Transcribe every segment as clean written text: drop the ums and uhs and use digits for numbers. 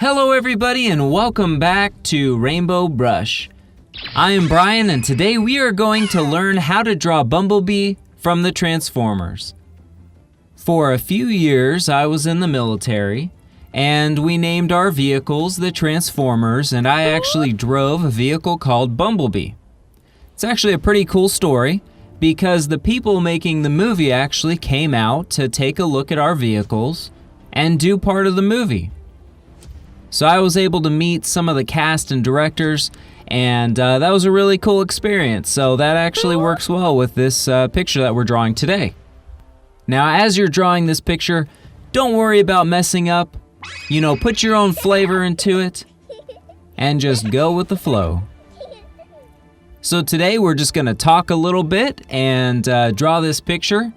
Hello everybody and welcome back to Rainbow Brush. I am Brian and today we are going to learn how to draw Bumblebee from the Transformers. For a few years I was in the military and we named our vehicles the Transformers, and I actually drove a vehicle called Bumblebee. It's actually a pretty cool story because the people making the movie actually came out to take a look at our vehicles and do part of the movie. So I was able to meet some of the cast and directors, and that was a really cool experience. So that actually works well with this picture that we're drawing today. Now, as you're drawing this picture, don't worry about messing up. You know, put your own flavor into it and just go with the flow. So today we're just gonna talk a little bit and draw this picture.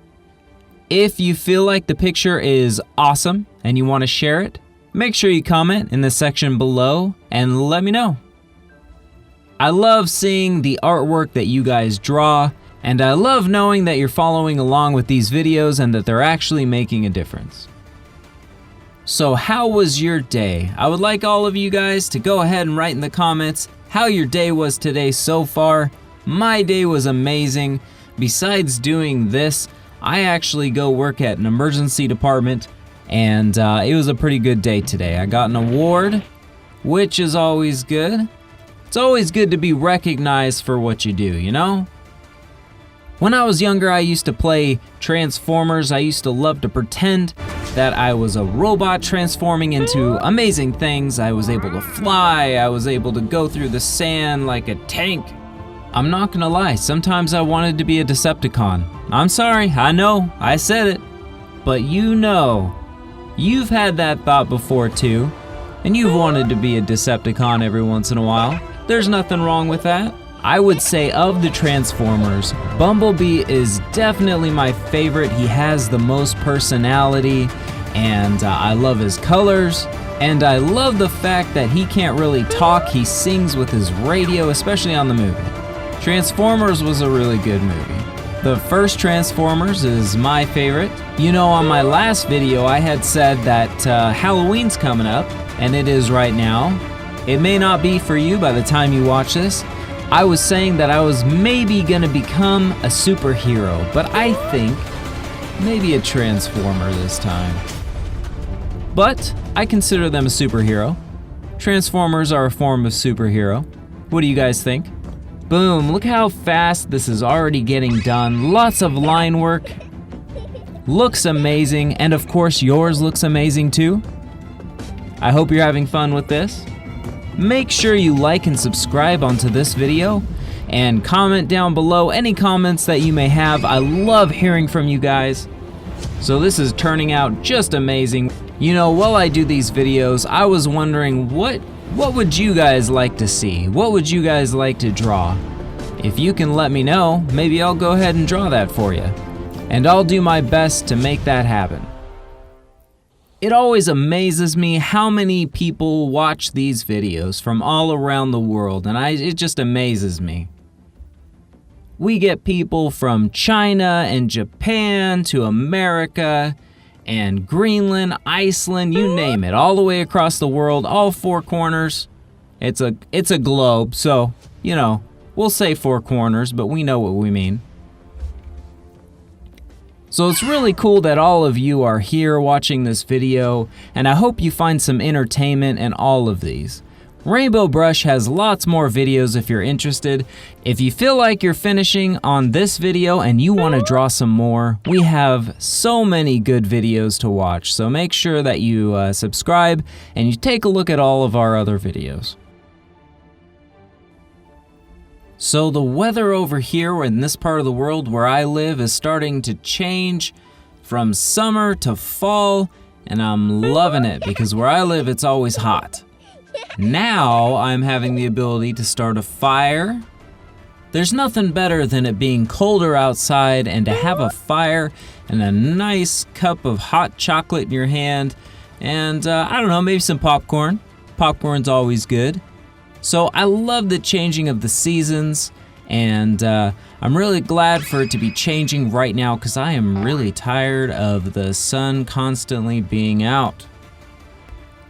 If you feel like the picture is awesome and you wanna share it, make sure you comment in the section below and let me know. I love seeing the artwork that you guys draw, and I love knowing that you're following along with these videos and that they're actually making a difference. So how was your day? I would like all of you guys to go ahead and write in the comments how your day was today so far. My day was amazing. Besides doing this, I actually go work at an emergency department, and it was a pretty good day today. I got an award, which is always good. It's always good to be recognized for what you do, you know? When I was younger, I used to play Transformers. I used to love to pretend that I was a robot transforming into amazing things. I was able to fly. I was able to go through the sand like a tank. I'm not gonna lie, sometimes I wanted to be a Decepticon. I'm sorry, I know, I said it. But you know, you've had that thought before too, and you've wanted to be a Decepticon every once in a while. There's nothing wrong with that. I would say of the Transformers, Bumblebee is definitely my favorite. He has the most personality, and I love his colors, and I love the fact that he can't really talk. He sings with his radio, especially on the movie. Transformers was a really good movie. The first Transformers is my favorite. You know, on my last video I had said that Halloween's coming up, and it is right now. It may not be for you by the time you watch this. I was saying that I was maybe gonna become a superhero, but I think maybe a Transformer this time. But I consider them a superhero. Transformers are a form of superhero. What do you guys think? Boom, look how fast this is already getting done. Lots of line work. Looks amazing, and of course yours looks amazing too. I hope you're having fun with this. Make sure you like and subscribe onto this video, and comment down below any comments that you may have. I love hearing from you guys. So this is turning out just amazing. You know, while I do these videos, I was wondering what would you guys like to see? What would you guys like to draw? If you can let me know, maybe I'll go ahead and draw that for you. And I'll do my best to make that happen. It always amazes me how many people watch these videos from all around the world, and it just amazes me. We get people from China and Japan to America and Greenland, Iceland, you name it, all the way across the world, all four corners. It's a globe, so, you know, we'll say four corners, but we know what we mean. So it's really cool that all of you are here watching this video, and I hope you find some entertainment in all of these. Rainbow Brush has lots more videos if you're interested. If you feel like you're finishing on this video and you want to draw some more, we have so many good videos to watch, so make sure that you subscribe and you take a look at all of our other videos. So the weather over here in this part of the world where I live is starting to change from summer to fall, and I'm loving it because where I live it's always hot. Now I'm having the ability to start a fire. There's nothing better than it being colder outside and to have a fire and a nice cup of hot chocolate in your hand, and I don't know, maybe some popcorn. Popcorn's always good. So I love the changing of the seasons, and I'm really glad for it to be changing right now because I am really tired of the sun constantly being out.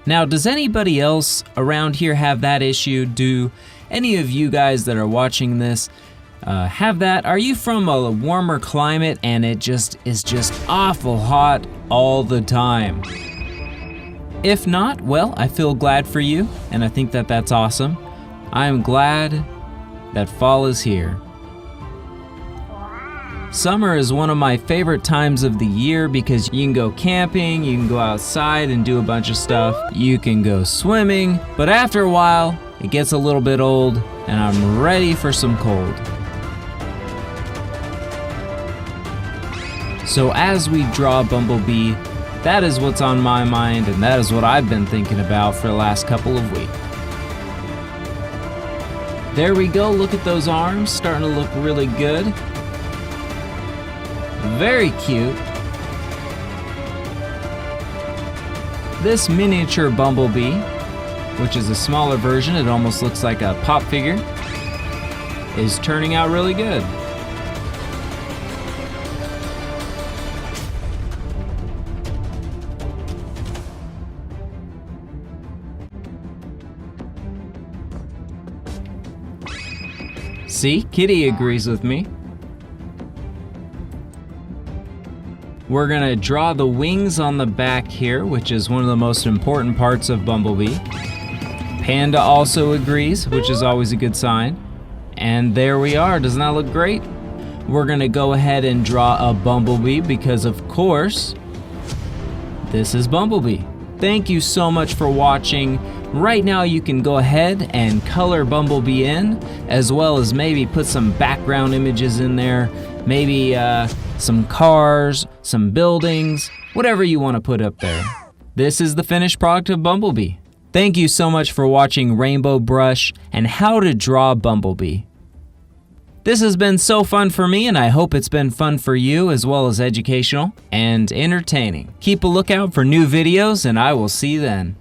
Now, does anybody else around here have that issue? Do any of you guys that are watching this have that? Are you from a warmer climate and it is just awful hot all the time? If not, well, I feel glad for you, and I think that that's awesome. I am glad that fall is here. Summer is one of my favorite times of the year because you can go camping, you can go outside and do a bunch of stuff, you can go swimming, but after a while, it gets a little bit old and I'm ready for some cold. So as we draw Bumblebee, that is what's on my mind and that is what I've been thinking about for the last couple of weeks. There we go, look at those arms, starting to look really good. Very cute. This miniature Bumblebee, which is a smaller version, it almost looks like a pop figure, is turning out really good. See, Kitty agrees with me. We're gonna draw the wings on the back here, which is one of the most important parts of Bumblebee. Panda also agrees, which is always a good sign. And there we are, doesn't that look great? We're gonna go ahead and draw a Bumblebee because of course, this is Bumblebee. Thank you so much for watching. Right now you can go ahead and color Bumblebee in, as well as maybe put some background images in there, maybe some cars, some buildings, whatever you want to put up there. This is the finished product of Bumblebee. Thank you so much for watching Rainbow Brush and how to draw Bumblebee. This has been so fun for me, and I hope it's been fun for you as well as educational and entertaining. Keep a lookout for new videos, and I will see you then.